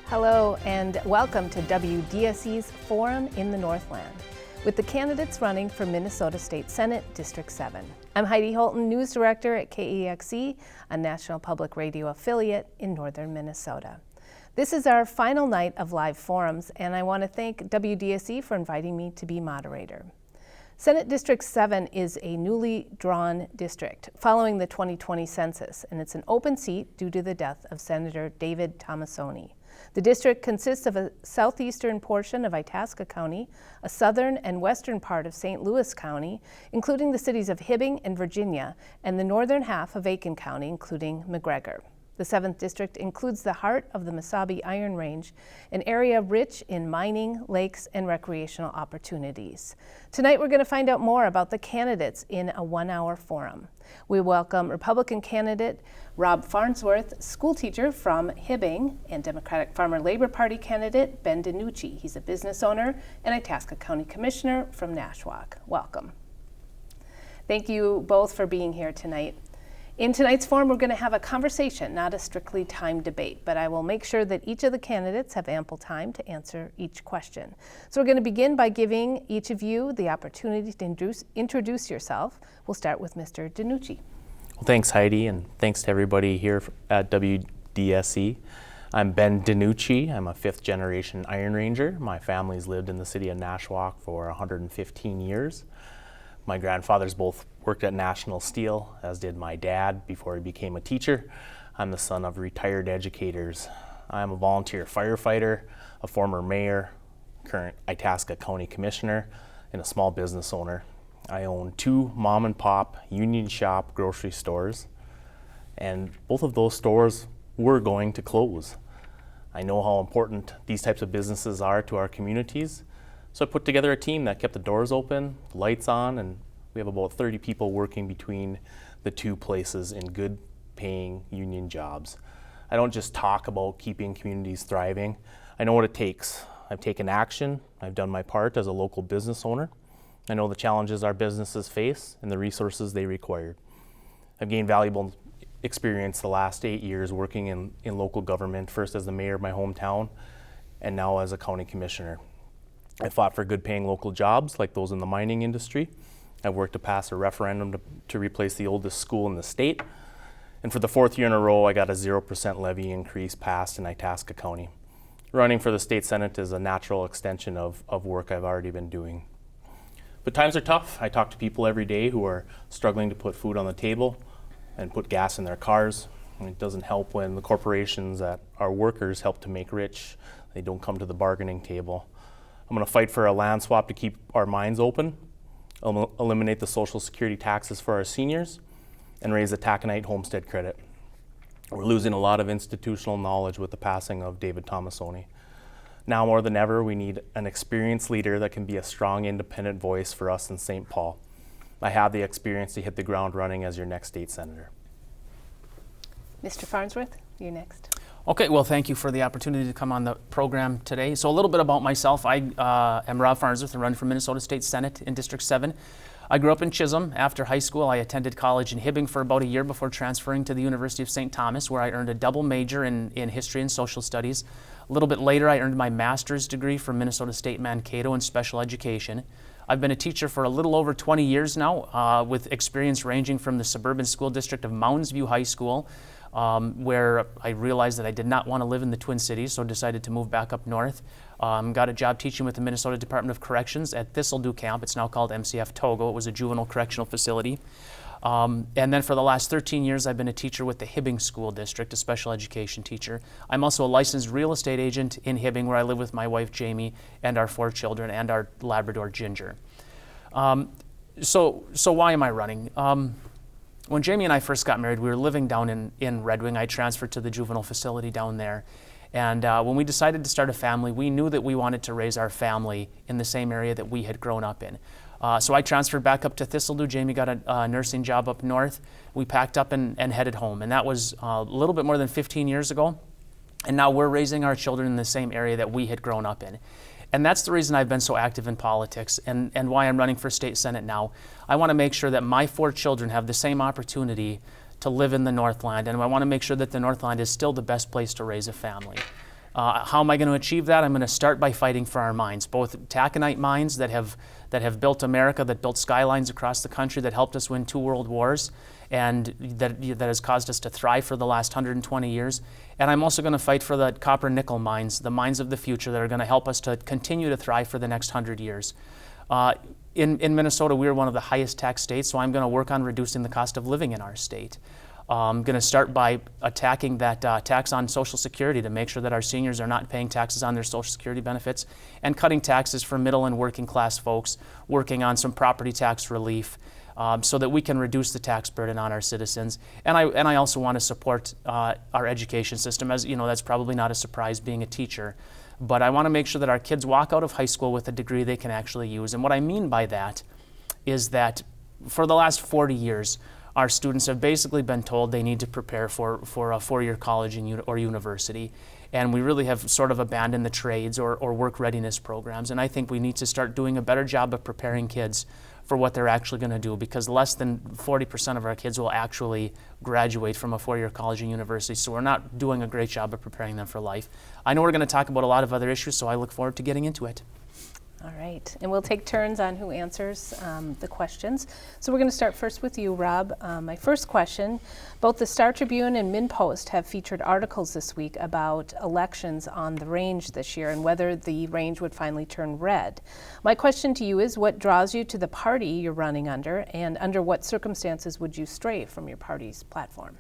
Hello and welcome to WDSE's Forum in the Northland, with the candidates running for Minnesota State Senate District 7. I'm Heidi Holtan, News Director at KEXE, a national public radio affiliate in northern Minnesota. This is our final night of live forums, and I want to thank WDSE for inviting me to be moderator. Senate District 7 is a newly drawn district following the 2020 census, and it's an open seat due to the death of Senator David Tomassoni. The district consists of a southeastern portion of Itasca County, a southern and western part of St. Louis County, including the cities of Hibbing and Virginia, and the northern half of Aiken County, including McGregor. The 7th District includes the heart of the Mesabi Iron Range, an area rich in mining, lakes, and recreational opportunities. Tonight we're going to find out more about the candidates in a one-hour forum. We welcome Republican candidate Rob Farnsworth, school teacher from Hibbing, and Democratic Farmer Labor Party candidate Ben DeNucci. He's a business owner and Itasca County Commissioner from Nashwauk. Welcome. Thank you both for being here tonight. In tonight's forum, we're going to have a conversation, not a strictly timed debate, but I will make sure that each of the candidates have ample time to answer each question. So we're going to begin by giving each of you the opportunity to introduce yourself. We'll start with Mr. DeNucci. Well, thanks, Heidi, and thanks to everybody here at WDSE. I'm Ben DeNucci. I'm a fifth-generation Iron Ranger. My family's lived in the city of Nashwauk for 115 years. My grandfathers both worked at National Steel, as did my dad before he became a teacher. I'm the son of retired educators. I'm a volunteer firefighter, a former mayor, current Itasca County Commissioner, and a small business owner. I own 2 mom and pop union shop grocery stores, and both of those stores were going to close. I know how important these types of businesses are to our communities. So I put together a team that kept the doors open, lights on, and we have about 30 people working between the 2 places in good paying union jobs. I don't just talk about keeping communities thriving. I know what it takes. I've taken action. I've done my part as a local business owner. I know the challenges our businesses face and the resources they require. I've gained valuable experience the last 8 years working in local government, first as the mayor of my hometown and now as a county commissioner. I fought for good paying local jobs like those in the mining industry. I've worked to pass a referendum to replace the oldest school in the state. And for the 4th year in a row, I got a 0% levy increase passed in Itasca County. Running for the state senate is a natural extension of work I've already been doing. But times are tough. I talk to people every day who are struggling to put food on the table and put gas in their cars. And it doesn't help when the corporations that our workers help to make rich, they don't come to the bargaining table. I'm going to fight for a land swap to keep our mines open, eliminate the Social Security taxes for our seniors, and raise the taconite homestead credit. We're losing a lot of institutional knowledge with the passing of David Tomassoni. Now more than ever, we need an experienced leader that can be a strong, independent voice for us in St. Paul. I have the experience to hit the ground running as your next state senator. Mr. Farnsworth, you're next. Okay, well, thank you for the opportunity to come on the program today. So a little bit about myself. I am Rob Farnsworth and run for Minnesota State Senate in District 7. I grew up in Chisholm. After high school, I attended college in Hibbing for about a year before transferring to the University of St. Thomas, where I earned a double major in history and social studies. A little bit later, I earned my master's degree from Minnesota State Mankato in special education. I've been a teacher for a little over 20 years now, with experience ranging from the suburban school district of Mounds View High School, where I realized that I did not want to live in the Twin Cities, so decided to move back up north. Got a job teaching with the Minnesota Department of Corrections at Thistledew Camp. It's now called MCF Togo. It was a juvenile correctional facility. And then for the last 13 years, I've been a teacher with the Hibbing School District, a special education teacher. I'm also a licensed real estate agent in Hibbing, where I live with my wife, Jamie, and our 4 children, and our Labrador, Ginger. So why am I running? When Jamie and I first got married, we were living down in Red Wing. I transferred to the juvenile facility down there. And when we decided to start a family, we knew that we wanted to raise our family in the same area that we had grown up in. So I transferred back up to Thistledew. Jamie got a nursing job up north. We packed up and headed home. And that was a little bit more than 15 years ago. And now we're raising our children in the same area that we had grown up in. And that's the reason I've been so active in politics and why I'm running for state senate now. I want to make sure that my 4 children have the same opportunity to live in the Northland, and I want to make sure that the Northland is still the best place to raise a family. How am I going to achieve that? I'm going to start by fighting for our mines, both taconite mines that have built America, that built skylines across the country, that helped us win 2 world wars, and that has caused us to thrive for the last 120 years. And I'm also going to fight for the copper nickel mines, the mines of the future that are going to help us to continue to thrive for the next 100 years. In Minnesota, we're one of the highest tax states, so I'm going to work on reducing the cost of living in our state. I'm going to start by attacking that tax on Social Security to make sure that our seniors are not paying taxes on their Social Security benefits, and cutting taxes for middle and working class folks, working on some property tax relief so that we can reduce the tax burden on our citizens. And I also want to support our education system. As you know, that's probably not a surprise being a teacher. But I want to make sure that our kids walk out of high school with a degree they can actually use. And what I mean by that is that for the last 40 years, our students have basically been told they need to prepare for a 4-year college or university. And we really have sort of abandoned the trades or work readiness programs. And I think we need to start doing a better job of preparing kids for what they're actually going to do, because less than 40% of our kids will actually graduate from a 4-year college and university. So we're not doing a great job of preparing them for life. I know we're going to talk about a lot of other issues, so I look forward to getting into it. All right, and we'll take turns on who answers the questions. So we're going to start first with you, Rob. My first question, both the Star Tribune and MinnPost have featured articles this week about elections on the range this year and whether the range would finally turn red. My question to you is, what draws you to the party you're running under, and under what circumstances would you stray from your party's platform?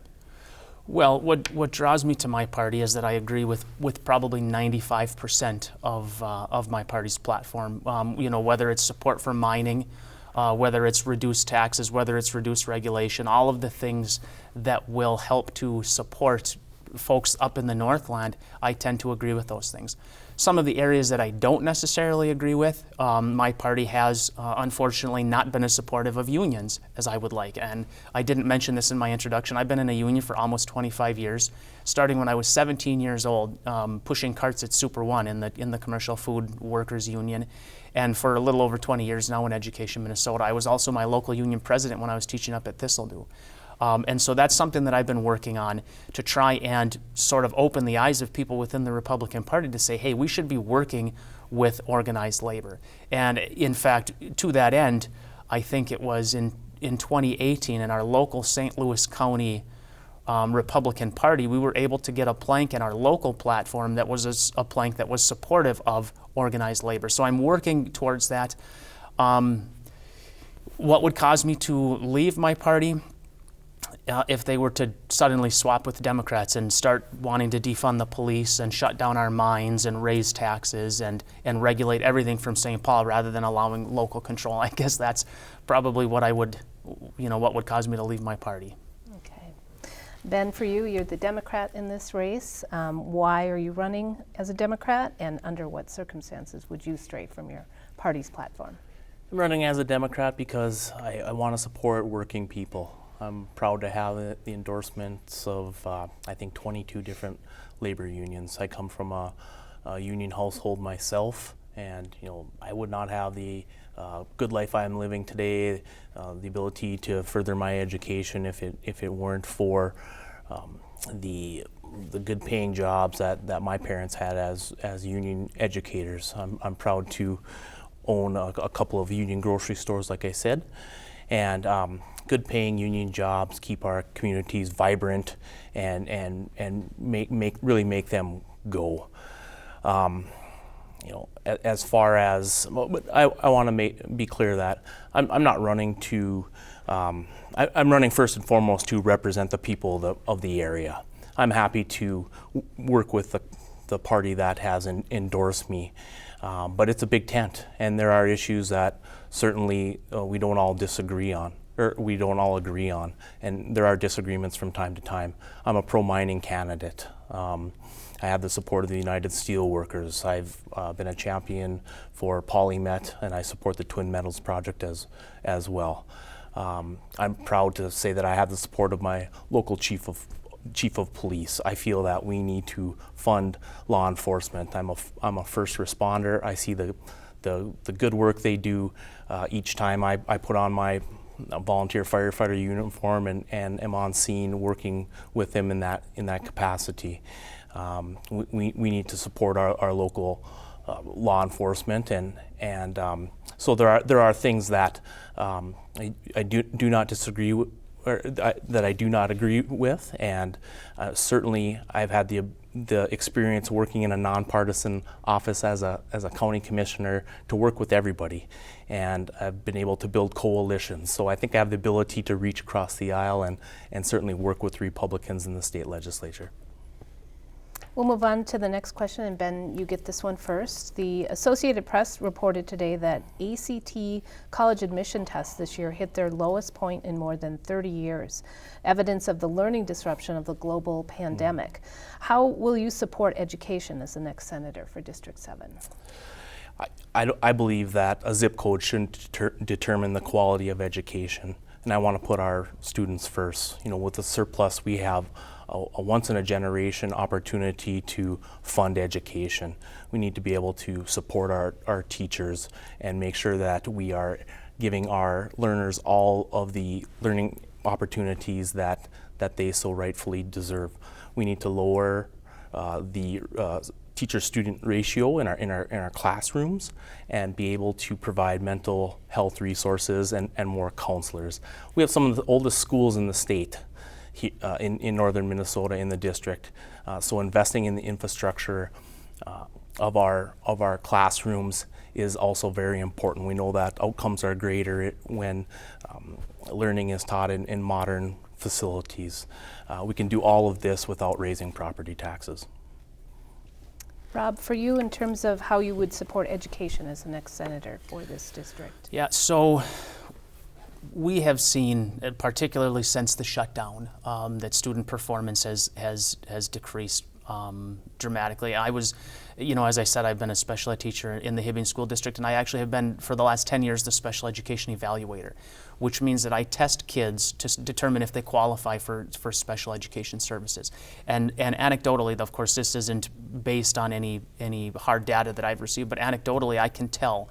Well, what draws me to my party is that I agree with probably 95% of my party's platform. You know, whether it's support for mining, whether it's reduced taxes, whether it's reduced regulation, all of the things that will help to support folks up in the Northland, I tend to agree with those things. Some of the areas that I don't necessarily agree with, my party has unfortunately not been as supportive of unions as I would like. And I didn't mention this in my introduction. I've been in a union for almost 25 years, starting when I was 17 years old, pushing carts at Super One in the Commercial Food Workers Union. And for a little over 20 years now in Education Minnesota. I was also my local union president when I was teaching up at Thistledew. And so that's something that I've been working on to try and sort of open the eyes of people within the Republican Party to say, hey, we should be working with organized labor. And in fact, to that end, I think it was in 2018 in our local St. Louis County Republican Party, we were able to get a plank in our local platform that was a plank that was supportive of organized labor. So I'm working towards that. What would cause me to leave my party? If they were to suddenly swap with Democrats and start wanting to defund the police and shut down our mines and raise taxes and regulate everything from St. Paul rather than allowing local control, I guess that's probably what would cause me to leave my party. Okay. Ben, for you, you're the Democrat in this race. Why are you running as a Democrat, and under what circumstances would you stray from your party's platform? I'm running as a Democrat because I want to support working people. I'm proud to have the endorsements of, I think, 22 different labor unions. I come from a union household myself, and I would not have the good life I'm living today, the ability to further my education if it weren't for the good paying jobs that my parents had as union educators. I'm proud to own a couple of union grocery stores, like I said, and good paying union jobs keep our communities vibrant and really make them go. As far as, but I want to be clear that I'm not running to, I'm running first and foremost to represent the people of the area. I'm happy to work with the party that has endorsed me, but it's a big tent, and there are issues that certainly we don't all disagree on, or we don't all agree on, and there are disagreements from time to time. I'm a pro-mining candidate. I have the support of the United Steelworkers. I've been a champion for PolyMet, and I support the Twin Metals project as well. I'm proud to say that I have the support of my local chief of police. I feel that we need to fund law enforcement. I'm a first responder. I see the good work they do each time I put on my volunteer firefighter uniform and am on scene working with them in that capacity. We need to support our local law enforcement, and so there are things that I do not disagree with, or that I do not agree with, and certainly I've had the experience working in a nonpartisan office as a county commissioner to work with everybody, and I've been able to build coalitions. So I think I have the ability to reach across the aisle and certainly work with Republicans in the state legislature. We'll move on to the next question, and Ben, you get this one first. The Associated Press reported today that ACT college admission tests this year hit their lowest point in more than 30 years, evidence of the learning disruption of the global pandemic. How will you support education as the next senator for District 7? I believe that a zip code shouldn't determine the quality of education, and I want to put our students first. You know, with the surplus, we have a once-in-a-generation opportunity to fund education. We need to be able to support our teachers and make sure that we are giving our learners all of the learning opportunities that they so rightfully deserve. We need to lower the teacher-student ratio in our classrooms and be able to provide mental health resources and more counselors. We have some of the oldest schools in the state in northern Minnesota in the district. So investing in the infrastructure of our classrooms is also very important. We know that outcomes are greater when learning is taught in modern facilities. We can do all of this without raising property taxes. Rob, for you, in terms of how you would support education as the next senator for this district? Yeah, so we have seen, particularly since the shutdown, that student performance has decreased dramatically. I was, as I said, I've been a special ed teacher in the Hibbing School District, and I actually have been, for the last 10 years, the special education evaluator, which means that I test kids to determine if they qualify for special education services. And anecdotally, of course, this isn't based on any hard data that I've received, but anecdotally, I can tell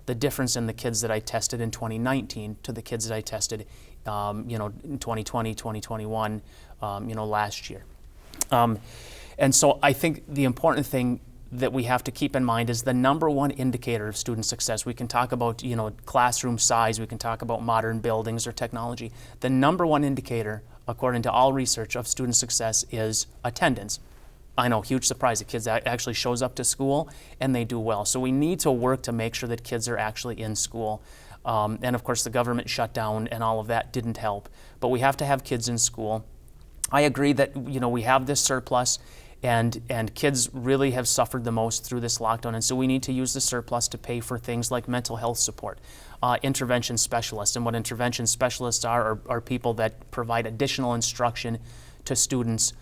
the difference in the kids that I tested in 2019 to the kids that I tested, in 2020, 2021, last year. And so I think the important thing that we have to keep in mind is the number one indicator of student success. We can talk about, classroom size, we can talk about modern buildings or technology. The number one indicator, according to all research, of student success is attendance. I know, huge surprise, the kids actually shows up to school and they do well. So we need to work to make sure that kids are actually in school. And of course the government shutdown and all of that didn't help, but we have to have kids in school. I agree that, we have this surplus and kids really have suffered the most through this lockdown. And so we need to use the surplus to pay for things like mental health support, intervention specialists. And what intervention specialists are people that provide additional instruction to students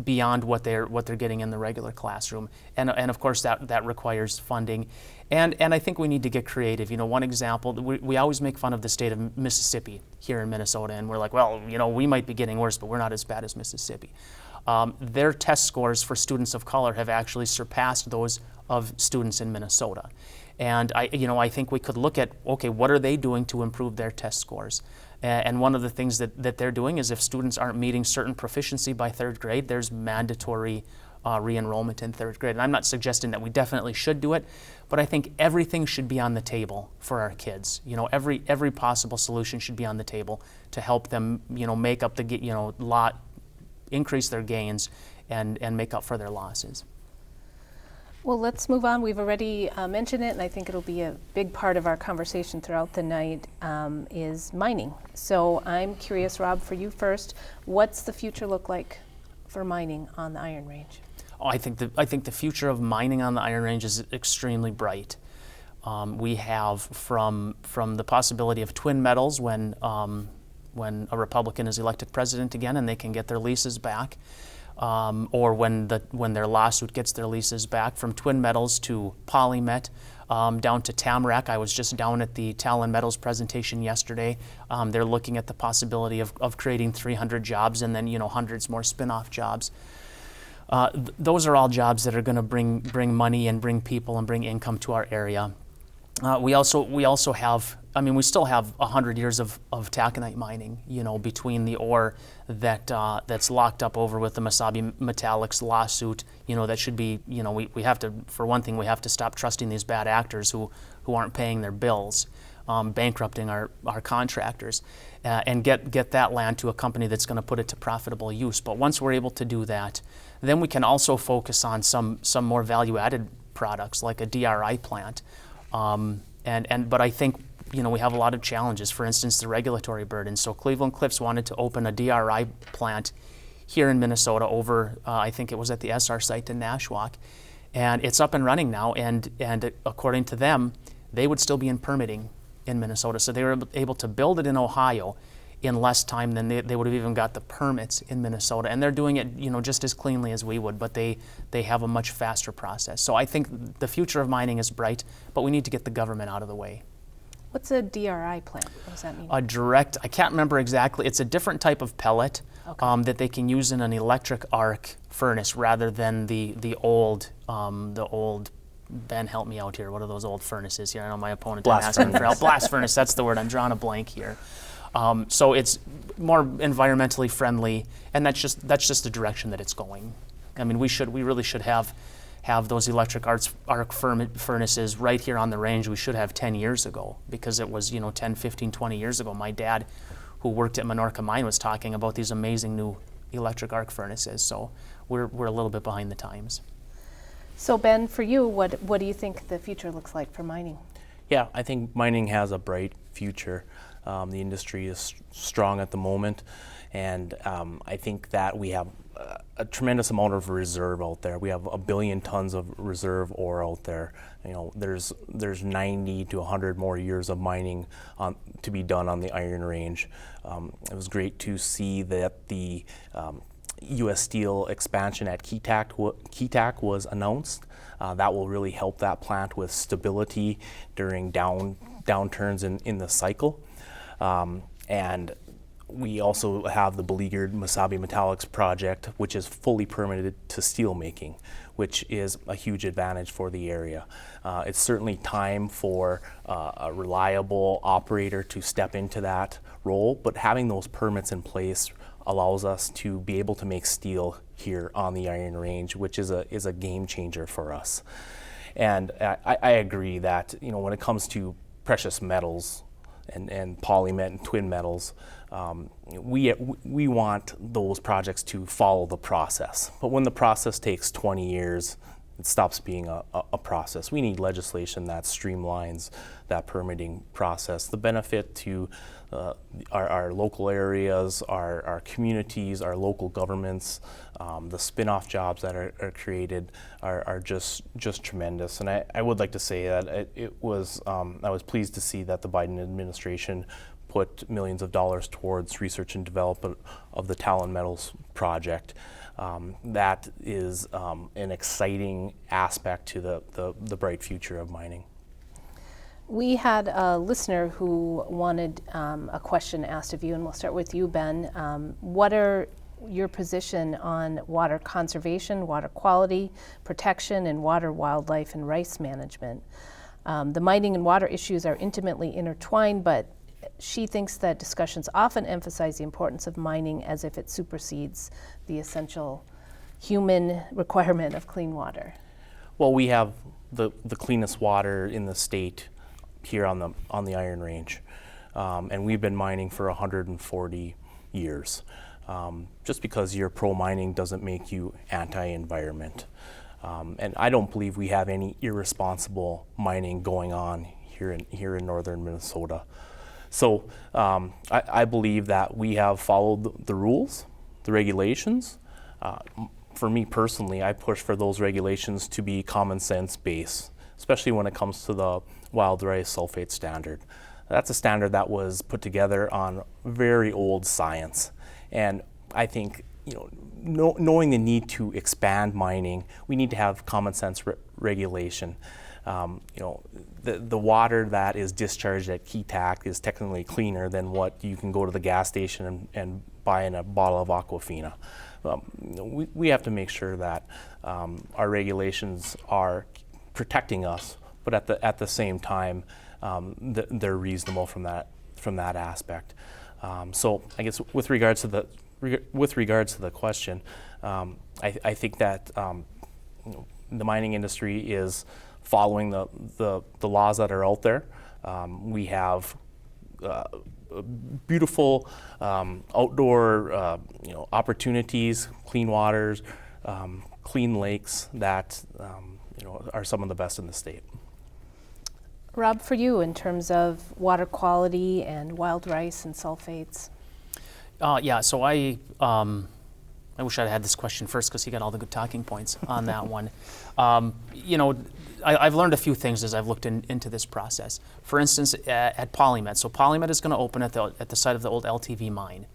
beyond what they're getting in the regular classroom, and of course that requires funding, and I think we need to get creative. One example, we always make fun of the state of Mississippi here in Minnesota, and we're like, well, we might be getting worse, but we're not as bad as Mississippi. Their test scores for students of color have actually surpassed those of students in Minnesota, and I think we could look at, okay, what are they doing to improve their test scores? And one of the things that they're doing is if students aren't meeting certain proficiency by third grade, there's mandatory re-enrollment in third grade. And I'm not suggesting that we definitely should do it, but I think everything should be on the table for our kids. Every possible solution should be on the table to help them, make up the, increase their gains and make up for their losses. Well, let's move on. We've already mentioned it, and I think it'll be a big part of our conversation throughout the night, is mining. So I'm curious, Rob, for you first, what's the future look like for mining on the Iron Range? Oh, I think the future of mining on the Iron Range is extremely bright. We have from the possibility of twin metals when a Republican is elected president again and they can get their leases back, or when their lawsuit gets their leases back, from twin metals to polymet, down to Tamarack. I was just down at the Talon Metals presentation yesterday. They're looking at the possibility of creating 300 jobs and then hundreds more spin-off jobs. Those are all jobs that are going to bring money and bring people and bring income to our area. We also have, I mean, we still have 100 years of taconite mining, between the ore that's locked up over with the Mesabi Metallics lawsuit, that should be, we have to, for one thing, we have to stop trusting these bad actors who aren't paying their bills, bankrupting our contractors, and get that land to a company that's going to put it to profitable use. But once we're able to do that, then we can also focus on some more value-added products like a DRI plant. But I think, we have a lot of challenges. For instance, the regulatory burden. So Cleveland Cliffs wanted to open a DRI plant here in Minnesota over, I think it was at the SR site in Nashwauk. And it's up and running now. And according to them, they would still be in permitting in Minnesota. So they were able to build it in Ohio in less time than they would have even got the permits in Minnesota. And they're doing it, just as cleanly as we would, but they have a much faster process. So I think the future of mining is bright, but we need to get the government out of the way. What's a DRI plant? What does that mean? A direct, I can't remember exactly, it's a different type of pellet that they can use in an electric arc furnace rather than the old, Ben, help me out here, what are those old furnaces here? I know my opponent didn't ask me for help. Blast furnace, that's the word, I'm drawing a blank here. So it's more environmentally friendly, and that's just the direction that it's going. I mean, we really should have those electric arc furnaces right here on the range. We should have 10 years ago, because it was 10, 15, 20 years ago. My dad, who worked at Minorca Mine, was talking about these amazing new electric arc furnaces. So we're a little bit behind the times. So Ben, for you, what do you think the future looks like for mining? Yeah, I think mining has a bright future. The industry is strong at the moment, and I think that we have a tremendous amount of reserve out there. We have 1 billion tons of reserve ore out there. There's 90 to 100 more years of mining to be done on the Iron Range. It was great to see that the U.S. Steel expansion at Keetac was announced. That will really help that plant with stability during downturns in the cycle. And we also have the beleaguered Mesabi Metallics project, which is fully permitted to steel making, which is a huge advantage for the area. It's certainly time for a reliable operator to step into that role, but having those permits in place allows us to be able to make steel here on the Iron Range, which is a game changer for us. And I agree that when it comes to precious metals and polymet and twin metals, we want those projects to follow the process. But when the process takes 20 years, it stops being a process. We need legislation that streamlines that permitting process. The benefit to our local areas, our communities, our local governments, the spin-off jobs that are created are just tremendous. And I would like to say that I was pleased to see that the Biden administration put millions of dollars towards research and development of the Talon Metals project. That is an exciting aspect to the bright future of mining. We had a listener who wanted a question asked of you, and we'll start with you, Ben. What are your position on water conservation, water quality, protection, and water, wildlife, and rice management? The mining and water issues are intimately intertwined, but she thinks that discussions often emphasize the importance of mining as if it supersedes the essential human requirement of clean water. Well, we have the cleanest water in the state here on the Iron Range, and we've been mining for 140 years. Just because you're pro-mining doesn't make you anti-environment. And I don't believe we have any irresponsible mining going on here in northern Minnesota. So I believe that we have followed the rules, the regulations. For me personally, I push for those regulations to be common sense based, especially when it comes to the wild rice sulfate standard. That's a standard that was put together on very old science. And I think, knowing the need to expand mining, we need to have common sense regulation. The water that is discharged at Keetac is technically cleaner than what you can go to the gas station and buy in a bottle of Aquafina. We have to make sure that our regulations are protecting us, but at the same time, they're reasonable from that aspect. So I guess with regards to the question, I think that the mining industry is following the laws that are out there. We have beautiful outdoor opportunities, clean waters, clean lakes that are some of the best in the state. Rob, for you, in terms of water quality and wild rice and sulfates? Yeah, so I wish I'd had this question first because he got all the good talking points on that one. I've learned a few things as I've looked into this process. For instance, at Polymet. So Polymet is going to open at the site of the old LTV mine.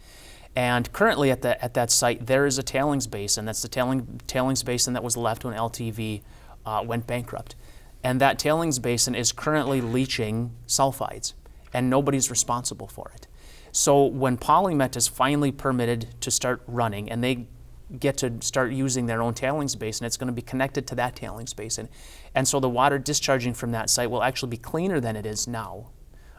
And currently at that site, there is a tailings basin. That's the tailings basin that was left when LTV went bankrupt. And that tailings basin is currently leaching sulfides, and nobody's responsible for it. So when Polymet is finally permitted to start running, and they get to start using their own tailings basin, it's going to be connected to that tailings basin. And so the water discharging from that site will actually be cleaner than it is now.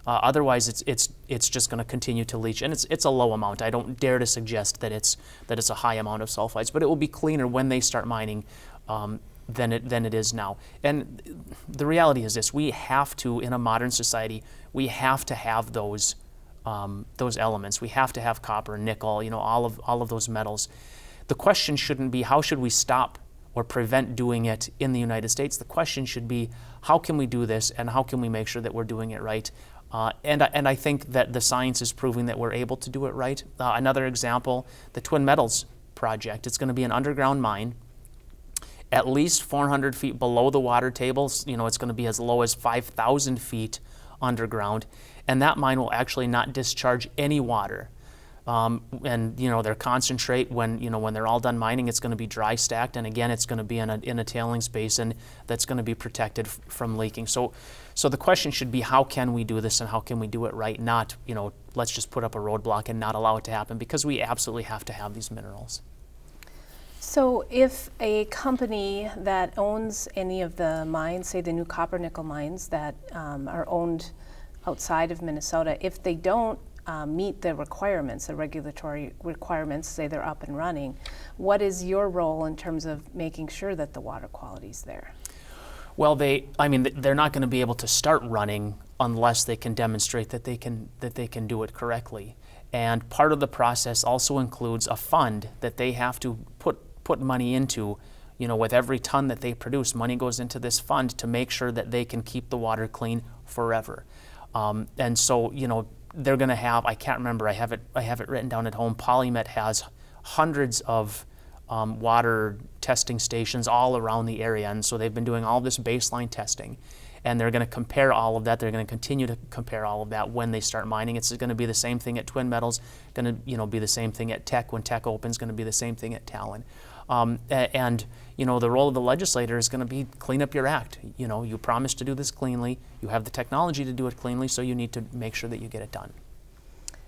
Otherwise, it's just going to continue to leach, and it's a low amount. I don't dare to suggest that it's a high amount of sulfides, but it will be cleaner when they start mining than it is now. And the reality is this: we have to, in a modern society, we have to have those elements. We have to have copper, nickel, all of those metals. The question shouldn't be how should we stop or prevent doing it in the United States. The question should be how can we do this, and how can we make sure that we're doing it right. And I think that the science is proving that we're able to do it right. Another example, the Twin Metals project. It's going to be an underground mine, at least 400 feet below the water table. It's going to be as low as 5,000 feet underground, and that mine will actually not discharge any water. And their concentrate, when they're all done mining, it's going to be dry stacked, and again, it's going to be in a tailings basin that's going to be protected from leaking. So the question should be, how can we do this, and how can we do it right? Not, let's just put up a roadblock and not allow it to happen, because we absolutely have to have these minerals. So if a company that owns any of the mines, say the new copper nickel mines that are owned outside of Minnesota, if they don't meet the requirements, the regulatory requirements, say they're up and running, what is your role in terms of making sure that the water quality is there? Well, they're not going to be able to start running unless they can demonstrate that they can do it correctly. And part of the process also includes a fund that they have to put money into. With every ton that they produce, money goes into this fund to make sure that they can keep the water clean forever. And so, they're going to have, I can't remember, I have it written down at home, Polymet has hundreds of water testing stations all around the area, and so they've been doing all this baseline testing, and they're going to compare all of that. They're going to continue to compare all of that when they start mining. It's going to be the same thing at Twin Metals, going to be the same thing at Teck when Teck opens, going to be the same thing at Talon. And the role of the legislator is going to be clean up your act. You promised to do this cleanly. You have the technology to do it cleanly, so you need to make sure that you get it done.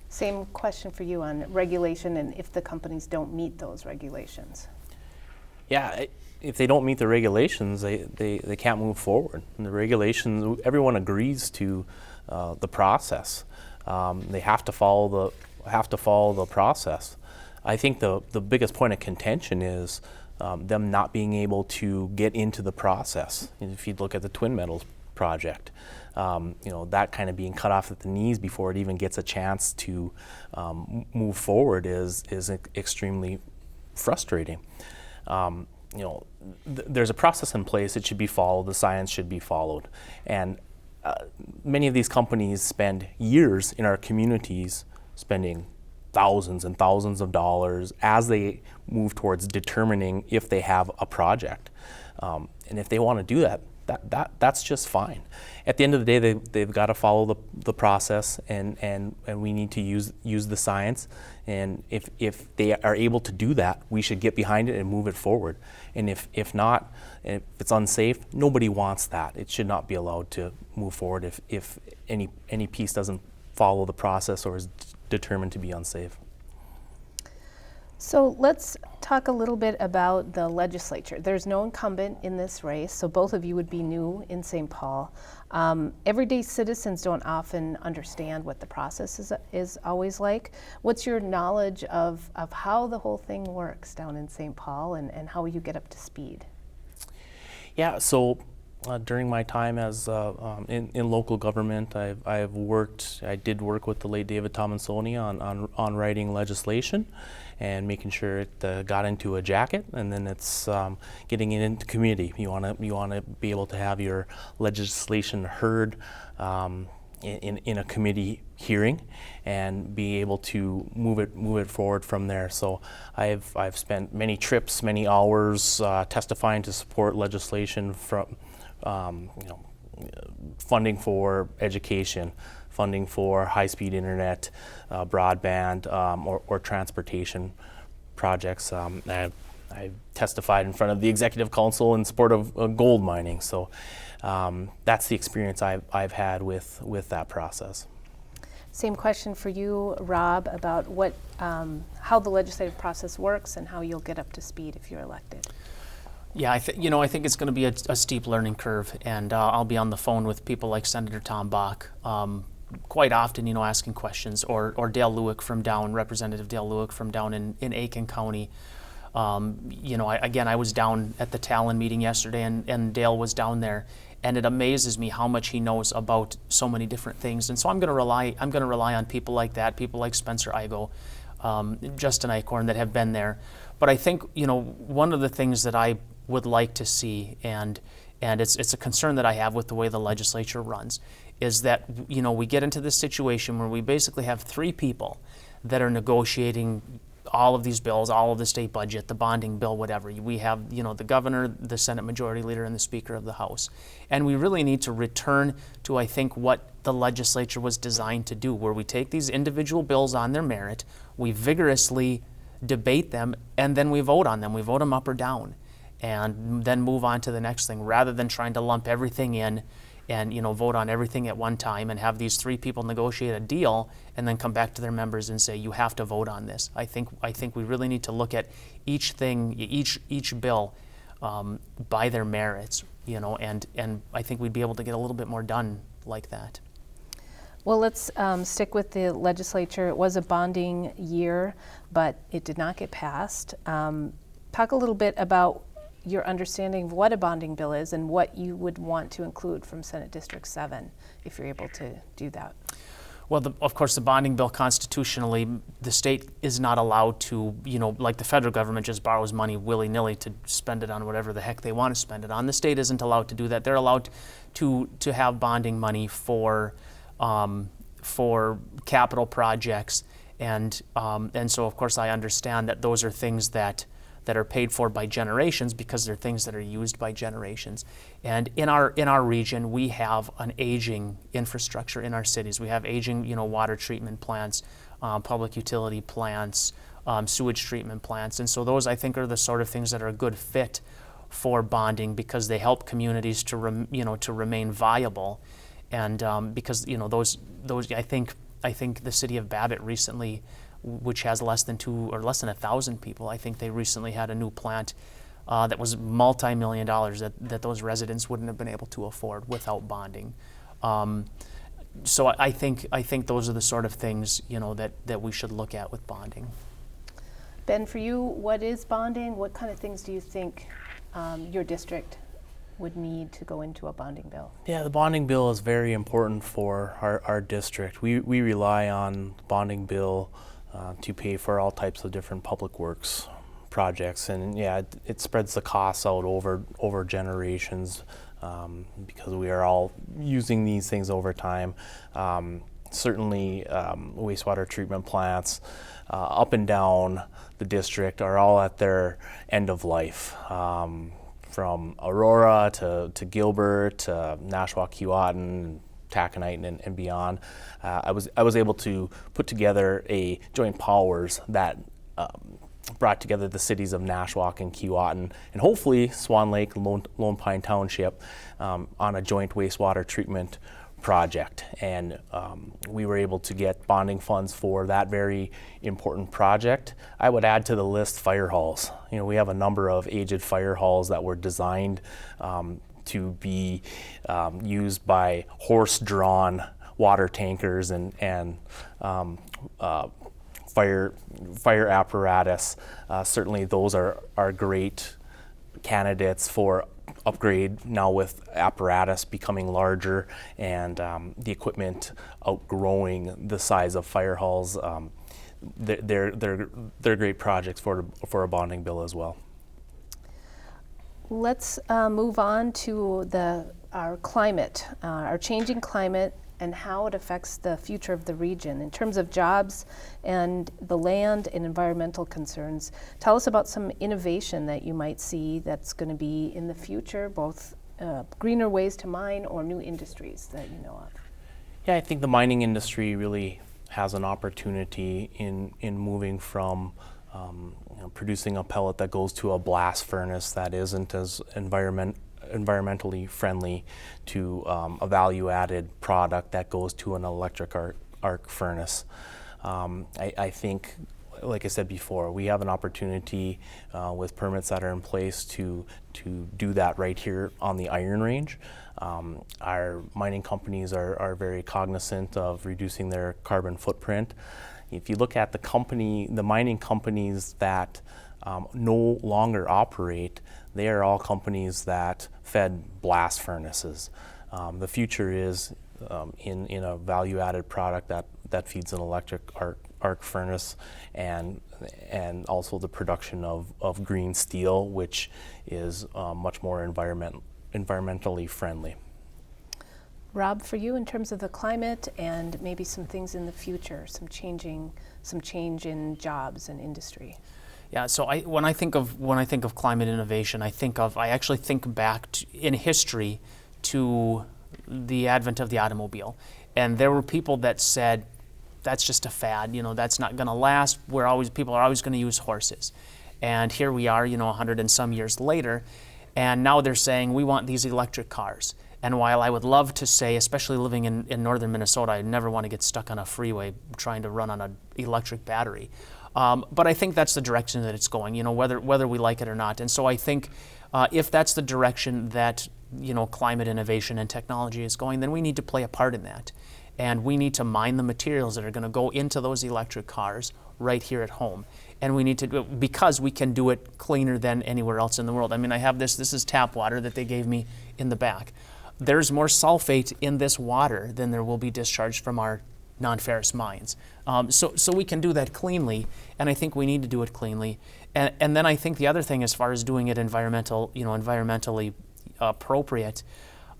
Same question for you on regulation and if the companies don't meet those regulations. Yeah, if they don't meet the regulations, they can't move forward. And the regulations, everyone agrees to the process. They have to follow the process. I think the biggest point of contention is them not being able to get into the process. If you look at the Twin Metals project, that kind of being cut off at the knees before it even gets a chance to move forward is extremely frustrating. There's a process in place. It should be followed. The science should be followed. And many of these companies spend years in our communities spending thousands and thousands of dollars as they move towards determining if they have a project. And if they want to do that, that's just fine. At the end of the day, they've got to follow the process, and we need to use the science. And if they are able to do that, we should get behind it and move it forward. And if not, if it's unsafe, nobody wants that. It should not be allowed to move forward if any piece doesn't follow the process or is determined to be unsafe. So let's talk a little bit about the legislature. There's no incumbent in this race, so both of you would be new in St. Paul. Everyday citizens don't often understand what the process is always like. What's your knowledge of how the whole thing works down in St. Paul, and how you get up to speed? Yeah, so during my time as in local government, I did work with the late David Tomansoni on writing legislation and making sure it got into a jacket, and then it's getting it into committee. You want to be able to have your legislation heard in a committee hearing and be able to move it forward from there. So I've spent many trips, many hours testifying to support legislation from funding for education, funding for high-speed internet, broadband, or transportation projects. I testified in front of the Executive Council in support of gold mining. So that's the experience I've had with that process. Same question for you, Rob, about how the legislative process works and how you'll get up to speed if you're elected. Yeah, I think it's going to be a steep learning curve, and I'll be on the phone with people like Senator Tom Bach quite often, asking questions, or Dale Lewick from down, Representative Dale Lewick from down in Aiken County. I was down at the Talon meeting yesterday, and Dale was down there, and it amazes me how much he knows about so many different things. And so I'm going to rely on people like that, people like Spencer Igo, Justin Eichhorn, that have been there. But I think one of the things that I would like to see, and it's a concern that I have with the way the legislature runs, is that we get into this situation where we basically have three people that are negotiating all of these bills, all of the state budget, the bonding bill, whatever. We have the governor, the Senate Majority Leader, and the Speaker of the House. And we really need to return to, I think, what the legislature was designed to do, where we take these individual bills on their merit, we vigorously debate them, and then we vote on them. We vote them up or down, and then move on to the next thing, rather than trying to lump everything in and vote on everything at one time and have these three people negotiate a deal and then come back to their members and say, you have to vote on this. I think we really need to look at each thing, each bill by their merits, and I think we'd be able to get a little bit more done like that. Well, let's stick with the legislature. It was a bonding year, but it did not get passed. Talk a little bit about your understanding of what a bonding bill is and what you would want to include from Senate District 7, if you're able to do that. Well, of course, the bonding bill, constitutionally, the state is not allowed to, like the federal government just borrows money willy-nilly to spend it on whatever the heck they want to spend it on. The state isn't allowed to do that. They're allowed to have bonding money for capital projects, and so, of course, I understand that those are things that are paid for by generations, because they're things that are used by generations. And in our region, we have an aging infrastructure in our cities. We have aging, water treatment plants, public utility plants, sewage treatment plants. And so those, I think, are the sort of things that are a good fit for bonding, because they help communities to remain viable. And because those I think the city of Babbitt recently, which has less than 1,000 people, I think they recently had a new plant that was multi-million dollars that those residents wouldn't have been able to afford without bonding. So I think those are the sort of things that we should look at with bonding. Ben, for you, what is bonding? What kind of things do you think your district would need to go into a bonding bill? Yeah, the bonding bill is very important for our district. We rely on the bonding bill to pay for all types of different public works projects, and it spreads the costs out over generations, because we are all using these things over time. Certainly wastewater treatment plants up and down the district are all at their end of life, from Aurora to Gilbert to Nashua, Keewatin, Taconite, and beyond. I was able to put together a joint powers that brought together the cities of Nashwauk and Keewatin, and hopefully Swan Lake and Lone Pine Township on a joint wastewater treatment project, and we were able to get bonding funds for that very important project. I would add to the list fire halls. You know, we have a number of aged fire halls that were designed to be used by horse-drawn water tankers and fire apparatus. Certainly those are great candidates for upgrade now with apparatus becoming larger and the equipment outgrowing the size of fire halls. They're great projects for a bonding bill as well. Let's move on to our climate, our changing climate, and how it affects the future of the region in terms of jobs and the land and environmental concerns. Tell us about some innovation that you might see that's going to be in the future, both greener ways to mine or new industries that you know of. Yeah, I think the mining industry really has an opportunity in moving from producing a pellet that goes to a blast furnace that isn't as environmentally friendly to a value-added product that goes to an electric arc furnace. I think, like I said before, we have an opportunity with permits that are in place to do that right here on the Iron Range. Our mining companies are very cognizant of reducing their carbon footprint. If you look at the mining companies that no longer operate, they are all companies that fed blast furnaces. The future is in a value-added product that feeds an electric arc furnace, and also the production of green steel, which is much more environmentally friendly. Rob, for you in terms of the climate and maybe some things in the future, some change in jobs and industry. Yeah, so when I think of climate innovation, I actually think back in history to the advent of the automobile, and there were people that said that's just a fad. You know, that's not going to last. People are always going to use horses, and here we are, 100 and some years later, and now they're saying we want these electric cars. And while I would love to say, especially living in northern Minnesota, I never want to get stuck on a freeway trying to run on an electric battery. But I think that's the direction that it's going, whether we like it or not. And so I think if that's the direction that, climate innovation and technology is going, then we need to play a part in that. And we need to mine the materials that are going to go into those electric cars right here at home. And we need to do it because we can do it cleaner than anywhere else in the world. I mean, I have this is tap water that they gave me in the back. There's more sulfate in this water than there will be discharged from our non-ferrous mines. So we can do that cleanly, and I think we need to do it cleanly. And then I think the other thing, as far as doing it environmentally appropriate,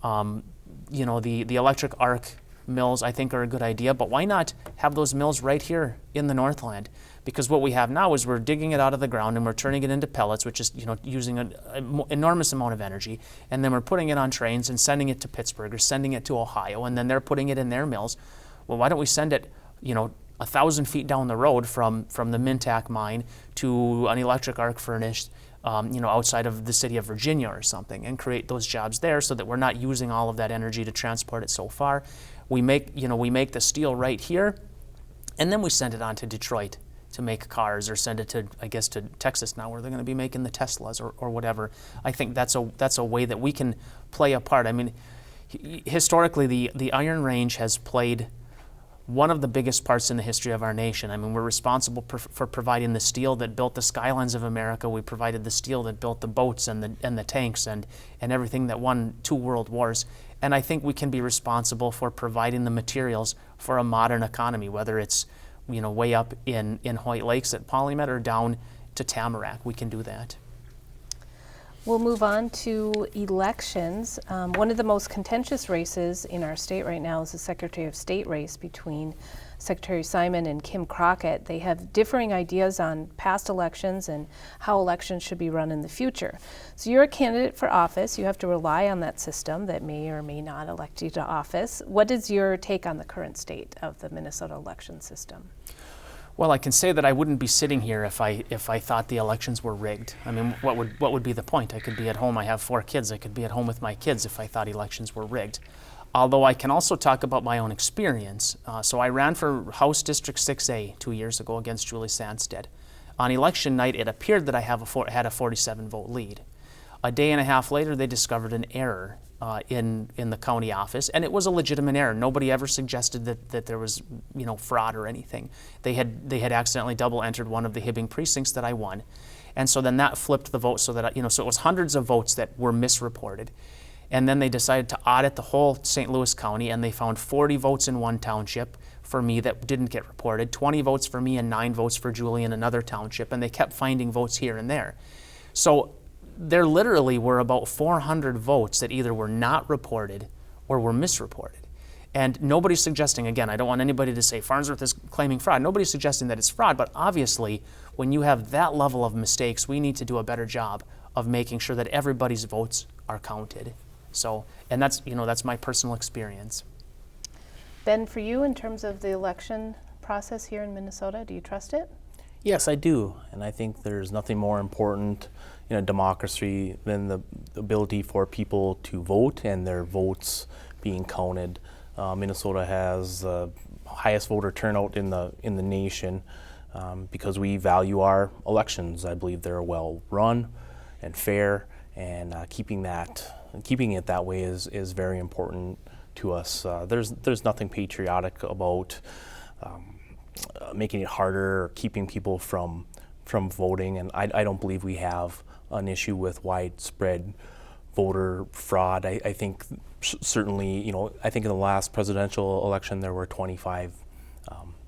the electric arc mills I think are a good idea, but why not have those mills right here in the Northland? Because what we have now is we're digging it out of the ground and we're turning it into pellets, which is using an enormous amount of energy, and then we're putting it on trains and sending it to Pittsburgh or sending it to Ohio, and then they're putting it in their mills. Well, why don't we send it 1,000 feet down the road from the Mintac mine to an electric arc furnace outside of the city of Virginia or something, and create those jobs there so that we're not using all of that energy to transport it so far. We make the steel right here, and then we send it on to Detroit to make cars, or send it to Texas now, where they're going to be making the Teslas or whatever. I think that's a way that we can play a part. I mean, historically, the Iron Range has played one of the biggest parts in the history of our nation. I mean, we're responsible for providing the steel that built the skylines of America. We provided the steel that built the boats and the tanks and everything that won 2 world wars. And I think we can be responsible for providing the materials for a modern economy, whether it's way up in Hoyt Lakes at Polymet or down to Tamarack. We can do that. We'll move on to elections. One of the most contentious races in our state right now is the Secretary of State race between Secretary Simon and Kim Crockett. They have differing ideas on past elections and how elections should be run in the future. So you're a candidate for office. You have to rely on that system that may or may not elect you to office. What is your take on the current state of the Minnesota election system? Well, I can say that I wouldn't be sitting here if I thought the elections were rigged. I mean, what would be the point? I could be at home. I have 4 kids. I could be at home with my kids if I thought elections were rigged. Although I can also talk about my own experience. So I ran for House District 6A 2 years ago against Julie Sandstead. On election night, it appeared that I had a 47 vote lead. A day and a half later, they discovered an error in the county office, and it was a legitimate error. Nobody ever suggested that there was, fraud or anything. They had accidentally double entered one of the Hibbing precincts that I won, and so then that flipped the vote so that so it was hundreds of votes that were misreported. And then they decided to audit the whole St. Louis County, and they found 40 votes in one township for me that didn't get reported, 20 votes for me and 9 votes for Julie in another township, and they kept finding votes here and there. So there literally were about 400 votes that either were not reported or were misreported. And nobody's suggesting, again, I don't want anybody to say Farnsworth is claiming fraud. Nobody's suggesting that it's fraud, but obviously when you have that level of mistakes, we need to do a better job of making sure that everybody's votes are counted. So, and that's my personal experience. Ben, for you, in terms of the election process here in Minnesota, do you trust it? Yes, I do, and I think there's nothing more important in a democracy than the ability for people to vote and their votes being counted. Minnesota has the highest voter turnout in the nation because we value our elections. I believe they're well run and fair, and keeping it that way is very important to us. There's nothing patriotic about making it harder or keeping people from voting, and I don't believe we have an issue with widespread voter fraud. I think certainly, I think in the last presidential election there were 25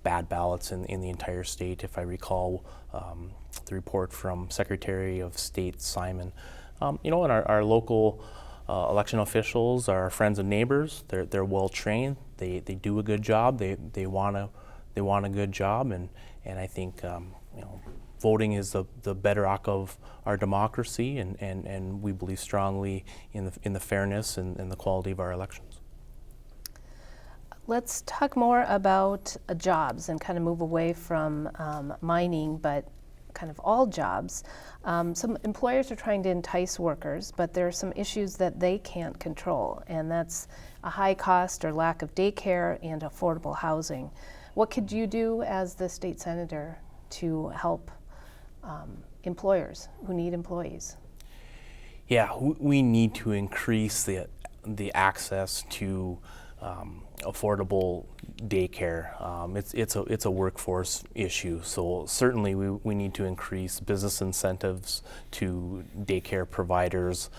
bad ballots in the entire state, if I recall the report from Secretary of State Simon. And our local election officials are friends and neighbors. They're well trained. They do a good job. They want a good job, and I think voting is the bedrock of our democracy, and we believe strongly in the fairness and the quality of our elections. Let's talk more about jobs and kind of move away from mining, but kind of all jobs. Some employers are trying to entice workers, but there are some issues that they can't control, and that's a high cost or lack of daycare and affordable housing. What could you do as the state senator to help employers who need employees? Yeah, we need to increase the access to affordable daycare. It's a workforce issue, so certainly we need to increase business incentives to daycare providers,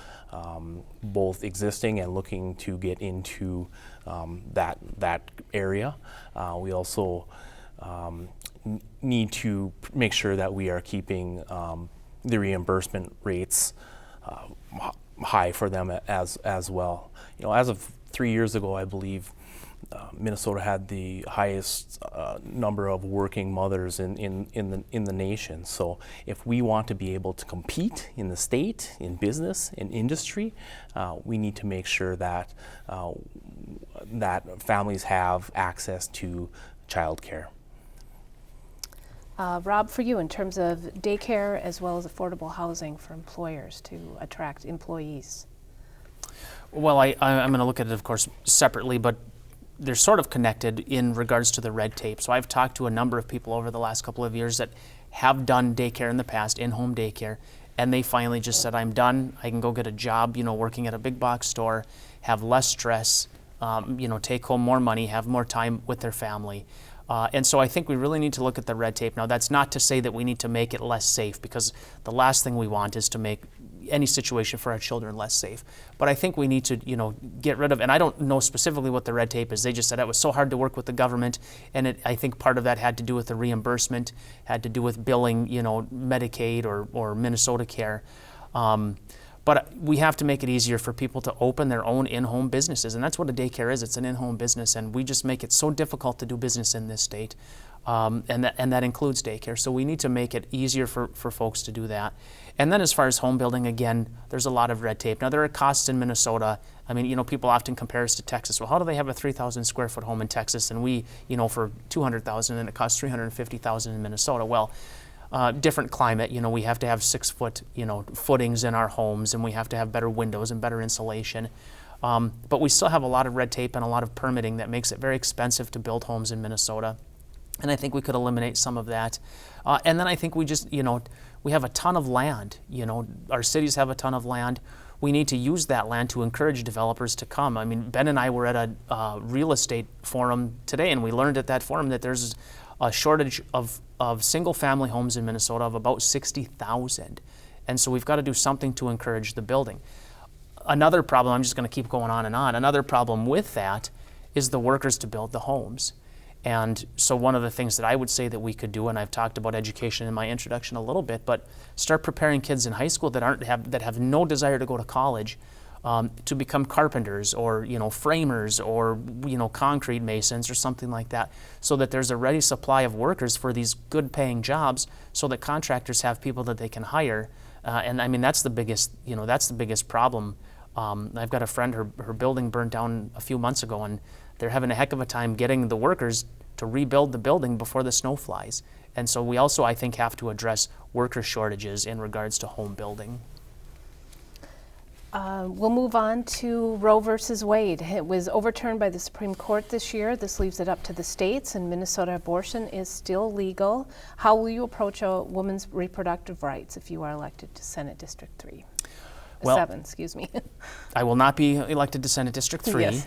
both existing and looking to get into that area. We also need to make sure that we are keeping the reimbursement rates high for them as well. As of 3 years ago, I believe Minnesota had the highest number of working mothers in the nation. So if we want to be able to compete in the state, in business, in industry, we need to make sure that that families have access to childcare. Rob, for you, in terms of daycare as well as affordable housing for employers to attract employees? Well, I'm going to look at it, of course, separately, but they're sort of connected in regards to the red tape. So I've talked to a number of people over the last couple of years that have done daycare in the past, in-home daycare, and they finally just said, I'm done. I can go get a job, working at a big box store, have less stress, take home more money, have more time with their family. And so I think we really need to look at the red tape. Now, that's not to say that we need to make it less safe, because the last thing we want is to make any situation for our children less safe. But I think we need to, get rid of, and I don't know specifically what the red tape is. They just said it was so hard to work with the government, and I think part of that had to do with the reimbursement, had to do with billing, Medicaid or Minnesota Care. But we have to make it easier for people to open their own in-home businesses, and that's what a daycare is. It's an in-home business, and we just make it so difficult to do business in this state, and that includes daycare. So we need to make it easier for folks to do that. And then as far as home building, again, there's a lot of red tape. Now, there are costs in Minnesota. I mean, people often compare us to Texas. Well, how do they have a 3,000 square foot home in Texas, and we, for $200,000, and it costs $350,000 in Minnesota? Well, different climate, we have to have 6 foot, footings in our homes, and we have to have better windows and better insulation. But we still have a lot of red tape and a lot of permitting that makes it very expensive to build homes in Minnesota. And I think we could eliminate some of that. And then I think we just, we have a ton of land. Our cities have a ton of land. We need to use that land to encourage developers to come. I mean, Ben and I were at a real estate forum today, and we learned at that forum that there's a shortage of single-family homes in Minnesota of about 60,000. And so we've got to do something to encourage the building. Another problem, I'm just going to keep going on and on, another problem with that is the workers to build the homes. And so one of the things that I would say that we could do, and I've talked about education in my introduction a little bit, but start preparing kids in high school that have no desire to go to college to become carpenters or framers or concrete masons or something like that, so that there's a ready supply of workers for these good paying jobs, so that contractors have people that they can hire. And I mean that's the biggest problem. I've got a friend, her building burned down a few months ago, and they're having a heck of a time getting the workers to rebuild the building before the snow flies. And so we also, I think, have to address worker shortages in regards to home building. We'll move on to Roe versus Wade. It was overturned by the Supreme Court this year. This leaves it up to the states, and Minnesota abortion is still legal. How will you approach a woman's reproductive rights if you are elected to Senate District 3? Well, 7, excuse me. I will not be elected to Senate District 3. Yes.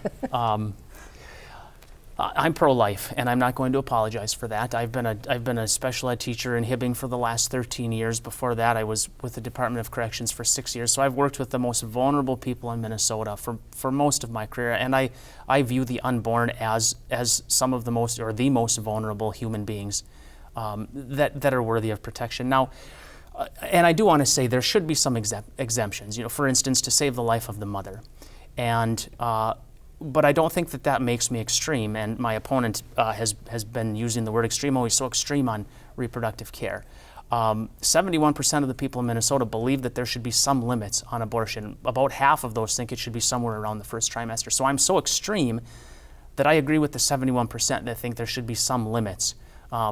I'm pro-life, and I'm not going to apologize for that. I've been a special ed teacher in Hibbing for the last 13 years. Before that, I was with the Department of Corrections for 6 years. So I've worked with the most vulnerable people in Minnesota for most of my career, and I view the unborn as some of the most, or the most vulnerable human beings that are worthy of protection. Now, and I do want to say there should be some exemptions. For instance, to save the life of the mother, and. But I don't think that makes me extreme, and my opponent has been using the word extreme. Oh, he's so extreme on reproductive care. 71% of the people in Minnesota believe that there should be some limits on abortion. About half of those think it should be somewhere around the first trimester. So I'm so extreme that I agree with the 71% that think there should be some limits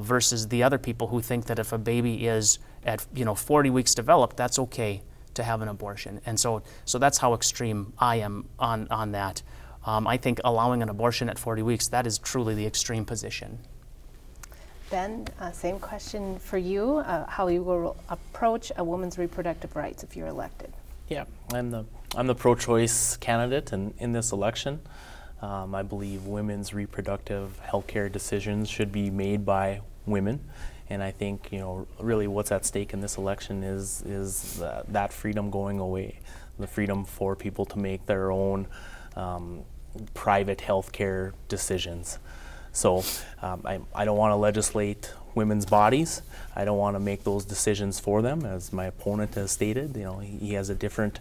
versus the other people who think that if a baby is at 40 weeks developed, that's okay to have an abortion. And so that's how extreme I am on that. I think allowing an abortion at 40 weeks, that is truly the extreme position. Ben, same question for you, how you will approach a woman's reproductive rights if you're elected. Yeah, I'm the pro-choice candidate in this election. I believe women's reproductive health care decisions should be made by women. And I think, really what's at stake in this election is that freedom going away, the freedom for people to make their own private health care decisions. So I don't want to legislate women's bodies. I don't want to make those decisions for them, as my opponent has stated. He has a different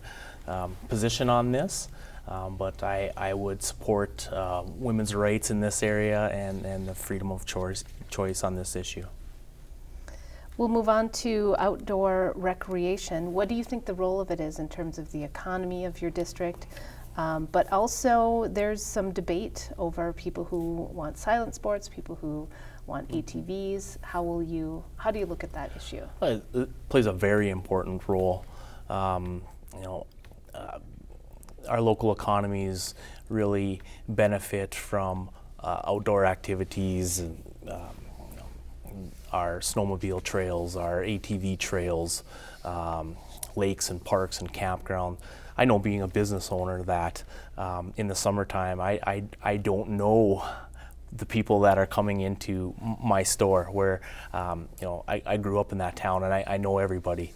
position on this, but I would support women's rights in this area and the freedom of choice on this issue. We'll move on to outdoor recreation. What do you think the role of it is in terms of the economy of your district? But also there's some debate over people who want silent sports, people who want ATVs. How do you look at that issue? It plays a very important role. Our local economies really benefit from outdoor activities, and, our snowmobile trails, our ATV trails, lakes and parks and campground. I know, being a business owner, that in the summertime, I don't know the people that are coming into my store, where I grew up in that town, and I know everybody.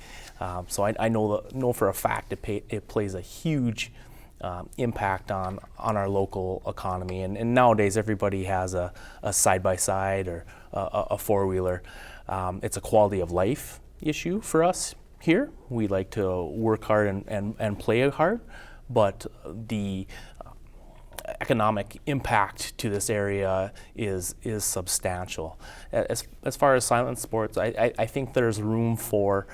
So I know for a fact it plays a huge impact on our local economy. And nowadays everybody has a side-by-side or a four-wheeler. It's a quality of life issue for us here. We like to work hard and play hard, but the economic impact to this area is substantial. As far as silent sports, I think there's room for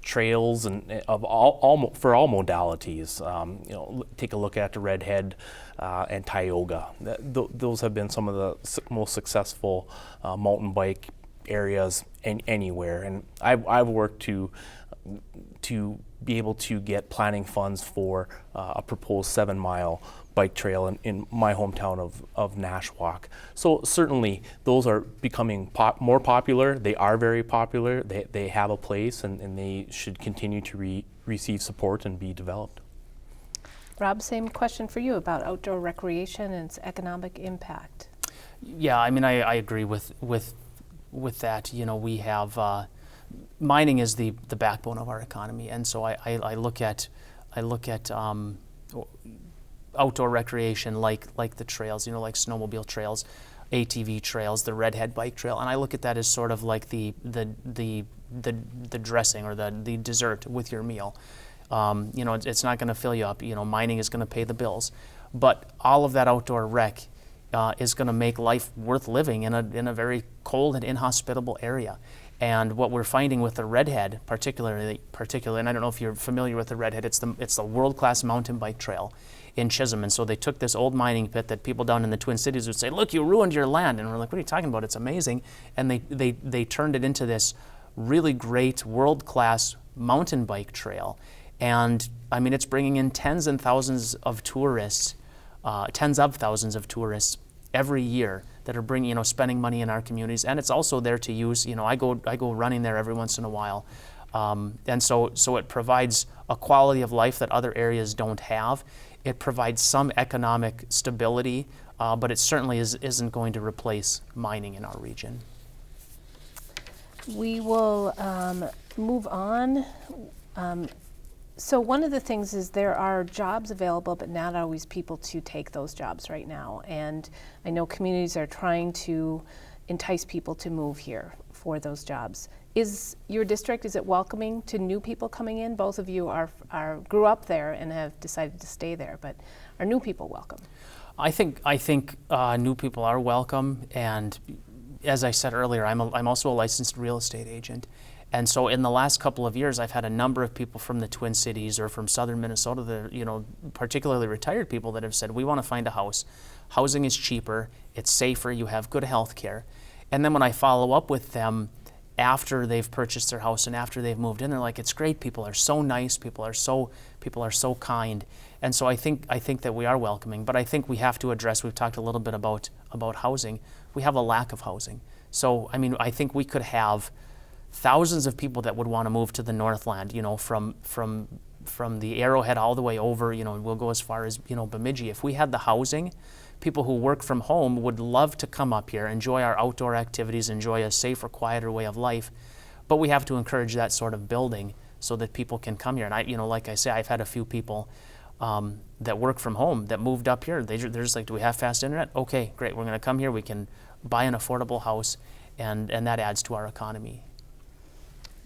trails and for all modalities. Take a look at the Redhead and Tioga. Those have been some of the most successful mountain bike areas anywhere, and I've worked to to be able to get planning funds for a proposed 7-mile bike trail in my hometown of Nashwauk. So certainly those are becoming more popular. They are very popular. They have a place, and they should continue to receive support and be developed. Rob, same question for you about outdoor recreation and its economic impact. Yeah, I mean, I agree with that. You know, we have mining is the backbone of our economy, and so I look at outdoor recreation like the trails, you know, like snowmobile trails, ATV trails, the Redhead bike trail, and I look at that as sort of like the dressing or the dessert with your meal. You know, it's not going to fill you up. You know, mining is going to pay the bills, but all of that outdoor rec is going to make life worth living in a very cold and inhospitable area. And what we're finding with the Redhead, particularly, and I don't know if you're familiar with the Redhead, it's the world-class mountain bike trail in Chisholm. And so they took this old mining pit that people down in the Twin Cities would say, "Look, you ruined your land." And we're like, "What are you talking about? It's amazing." And they turned it into this really great world-class mountain bike trail. And I mean, it's bringing in tens of thousands of tourists every year that are bringing, you know, spending money in our communities, and it's also there to use. You know, I go running there every once in a while, and so it provides a quality of life that other areas don't have. It provides some economic stability, but it certainly isn't going to replace mining in our region. We will move on. So one of the things is there are jobs available, but not always people to take those jobs right now. And I know communities are trying to entice people to move here for those jobs. Is your district, is it welcoming to new people coming in? Both of you grew up there and have decided to stay there, but are new people welcome? I think new people are welcome, and as I said earlier, I'm also a licensed real estate agent. And so in the last couple of years, I've had a number of people from the Twin Cities or from southern Minnesota that, you know, particularly retired people that have said, "We want to find a house. Housing is cheaper, it's safer, you have good health care." And then when I follow up with them after they've purchased their house and after they've moved in, they're like, "It's great, people are so nice, people are so kind." And so I think that we are welcoming, but I think we have to address, we've talked a little bit about housing, we have a lack of housing. So, I mean, I think we could have thousands of people that would want to move to the Northland, you know, from the Arrowhead all the way over, you know, we'll go as far as, you know, Bemidji. If we had the housing, people who work from home would love to come up here, enjoy our outdoor activities, enjoy a safer, quieter way of life. But we have to encourage that sort of building so that people can come here. And I, you know, like I say, I've had a few people that work from home that moved up here. They're just like, "Do we have fast internet? Okay, great. We're going to come here. We can buy an affordable house, and that adds to our economy."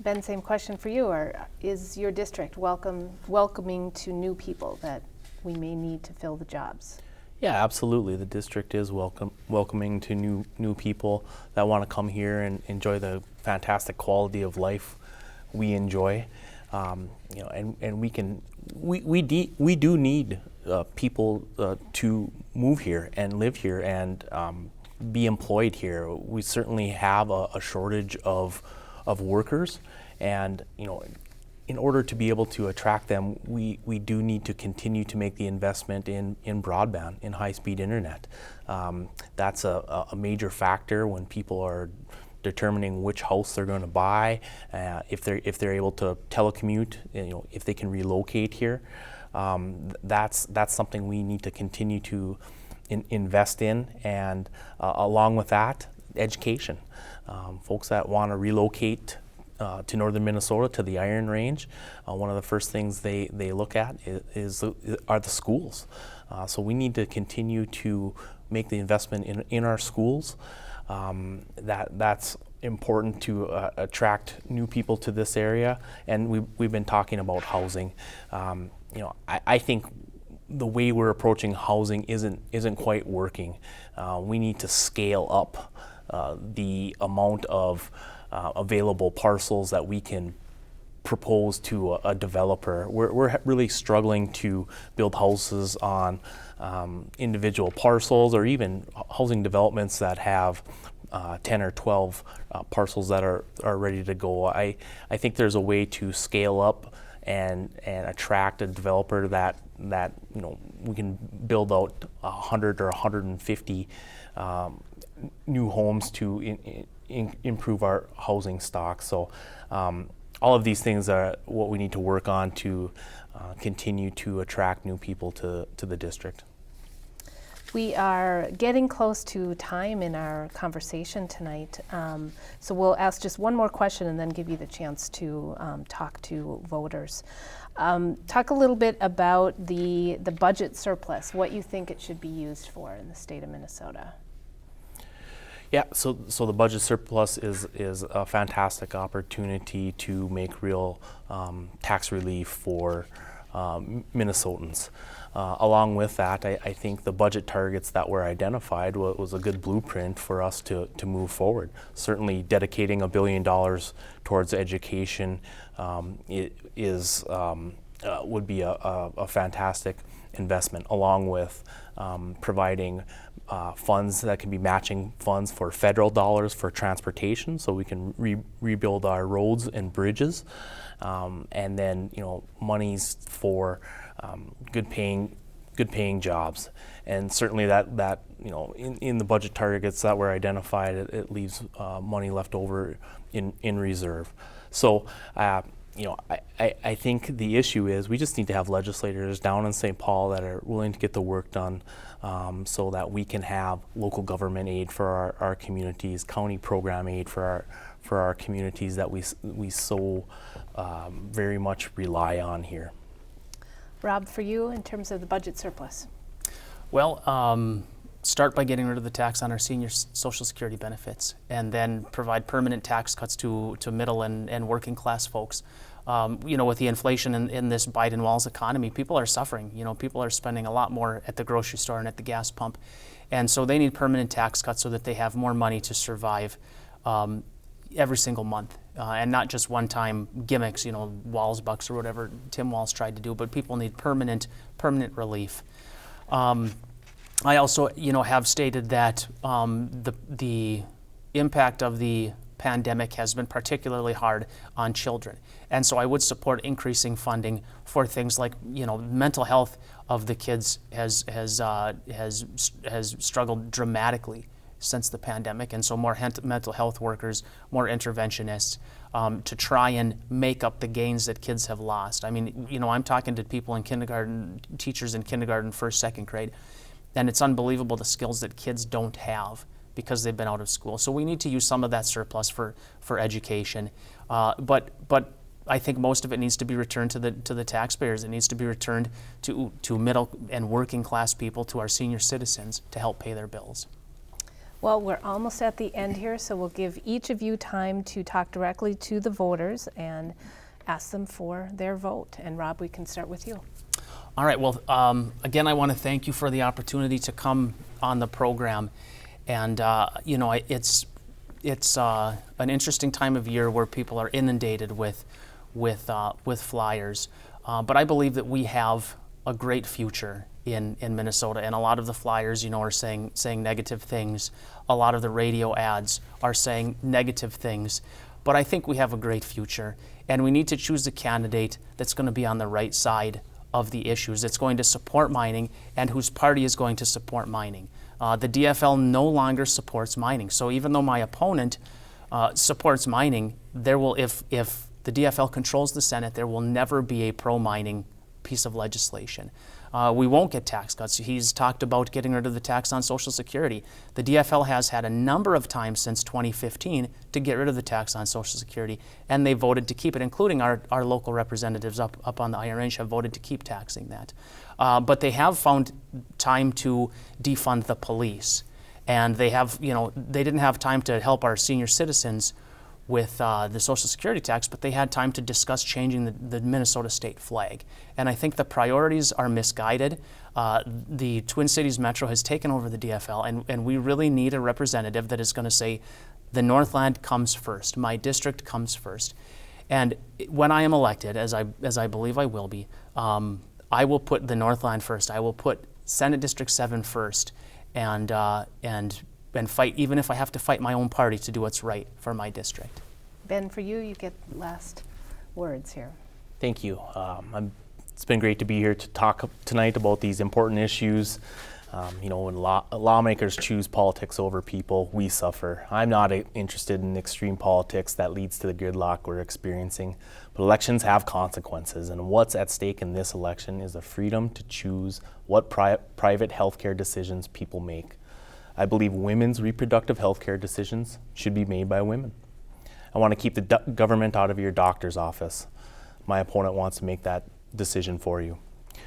Ben, same question for you. Is your district welcoming to new people that we may need to fill the jobs? Yeah, absolutely. The district is welcoming to new people that want to come here and enjoy the fantastic quality of life we enjoy. You know, and we do need people to move here and live here and be employed here. We certainly have a shortage of workers, and you know, in order to be able to attract them, we do need to continue to make the investment in broadband, in high-speed internet. That's a major factor when people are determining which house they're going to buy, if they're able to telecommute, you know, if they can relocate here. That's something we need to continue to invest in, and along with that, education. Folks that want to relocate to northern Minnesota, to the Iron Range, one of the first things they look at are the schools. So we need to continue to make the investment in our schools. That's important to attract new people to this area, and we've been talking about housing. You know, I think the way we're approaching housing isn't quite working. We need to scale up the amount of available parcels that we can propose to a developer. We're really struggling to build houses on individual parcels, or even housing developments that have 10 or 12 parcels that are ready to go. I think there's a way to scale up and attract a developer that we can build out 100 or 150 new homes to improve our housing stock. So all of these things are what we need to work on to continue to attract new people to the district. We are getting close to time in our conversation tonight, so we'll ask just one more question and then give you the chance to talk to voters. Talk a little bit about the budget surplus, what you think it should be used for in the state of Minnesota. Yeah, so the budget surplus is a fantastic opportunity to make real tax relief for Minnesotans. Along with that, I think the budget targets that were identified was a good blueprint for us to move forward. Certainly dedicating $1 billion towards education would be a fantastic investment, along with providing funds that can be matching funds for federal dollars for transportation, so we can rebuild our roads and bridges, and then monies for good paying jobs. And certainly that in the budget targets that were identified, it leaves money left over in reserve. So I think the issue is we just need to have legislators down in St. Paul that are willing to get the work done, so that we can have local government aid for our communities, county program aid for our communities that we so very much rely on here. Rob, for you, in terms of the budget surplus? Well, start by getting rid of the tax on our senior Social Security benefits, and then provide permanent tax cuts to middle and working class folks. With the inflation in this Biden-Walz economy, people are suffering. People are spending a lot more at the grocery store and at the gas pump. And so they need permanent tax cuts so that they have more money to survive every single month. And not just one-time gimmicks, Walz bucks or whatever Tim Walz tried to do, but people need permanent relief. I also, have stated that the impact of the pandemic has been particularly hard on children. And so I would support increasing funding for things like, mental health of the kids has struggled dramatically since the pandemic. And so more mental health workers, more interventionists, to try and make up the gains that kids have lost. I mean, I'm talking to people in kindergarten, teachers in kindergarten, first, second grade, and it's unbelievable the skills that kids don't have because they've been out of school. So we need to use some of that surplus for education. But I think most of it needs to be returned to the taxpayers. It needs to be returned to middle and working class people, to our senior citizens, to help pay their bills. Well, we're almost at the end here, so we'll give each of you time to talk directly to the voters and ask them for their vote. And Rob, we can start with you. All right. Well, again, I want to thank you for the opportunity to come on the program. And it's an interesting time of year where people are inundated with flyers. But I believe that we have a great future in Minnesota, and a lot of the flyers, are saying negative things. A lot of the radio ads are saying negative things. But I think we have a great future, and we need to choose a candidate that's going to be on the right side of the issues, that's going to support mining, and whose party is going to support mining. The DFL no longer supports mining. So even though my opponent supports mining, if the DFL controls the Senate, there will never be a pro-mining piece of legislation. We won't get tax cuts. He's talked about getting rid of the tax on Social Security. The DFL has had a number of times since 2015 to get rid of the tax on Social Security, and they voted to keep it, including our local representatives up on the Iron Range have voted to keep taxing that. But they have found time to defund the police, and they didn't have time to help our senior citizens with the Social Security tax, but they had time to discuss changing the Minnesota state flag. And I think the priorities are misguided. The Twin Cities Metro has taken over the DFL, and we really need a representative that is going to say, the Northland comes first, my district comes first. And when I am elected, as I believe I will be, I will put the Northland first. I will put Senate District 7 first, and and fight, even if I have to fight my own party to do what's right for my district. Ben, for you, you get last words here. Thank you. It's been great to be here to talk tonight about these important issues. When lawmakers choose politics over people, we suffer. I'm not interested in extreme politics that leads to the gridlock we're experiencing, but elections have consequences, and what's at stake in this election is the freedom to choose what private healthcare decisions people make. I believe women's reproductive healthcare decisions should be made by women. I want to keep the government out of your doctor's office. My opponent wants to make that decision for you.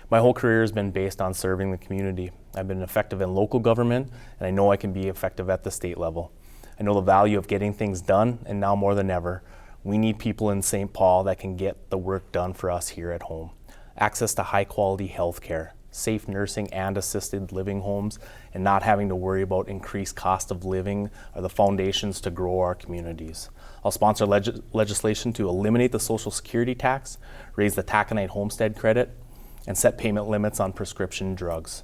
My whole career has been based on serving the community. I've been effective in local government, and I know I can be effective at the state level. I know the value of getting things done, and now more than ever, we need people in St. Paul that can get the work done for us here at home. Access to high-quality health care, safe nursing and assisted living homes, and not having to worry about increased cost of living are the foundations to grow our communities. I'll sponsor legislation to eliminate the Social Security tax, raise the taconite homestead credit, and set payment limits on prescription drugs.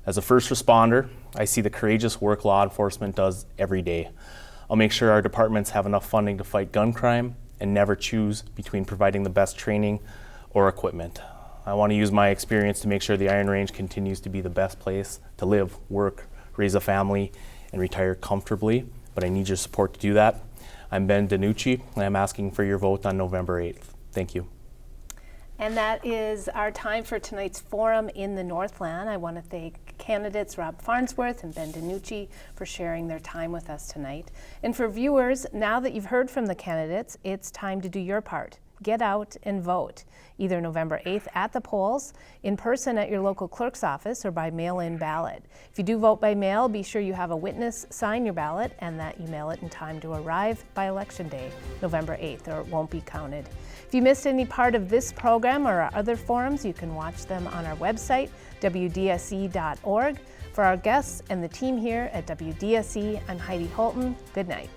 As a first responder, I see the courageous work law enforcement does every day. I'll make sure our departments have enough funding to fight gun crime and never choose between providing the best training or equipment. I want to use my experience to make sure the Iron Range continues to be the best place to live, work, raise a family, and retire comfortably, but I need your support to do that. I'm Ben DeNucci, and I'm asking for your vote on November 8th. Thank you. And that is our time for tonight's forum in the Northland. I want to thank candidates Rob Farnsworth and Ben DeNucci for sharing their time with us tonight. And for viewers, now that you've heard from the candidates, it's time to do your part. Get out and vote, either November 8th at the polls, in person at your local clerk's office, or by mail-in ballot. If you do vote by mail, be sure you have a witness sign your ballot and that you mail it in time to arrive by Election Day, November 8th, or it won't be counted. If you missed any part of this program or our other forums, you can watch them on our website, WDSE.org. For our guests and the team here at WDSE, I'm Heidi Holtan. Good night.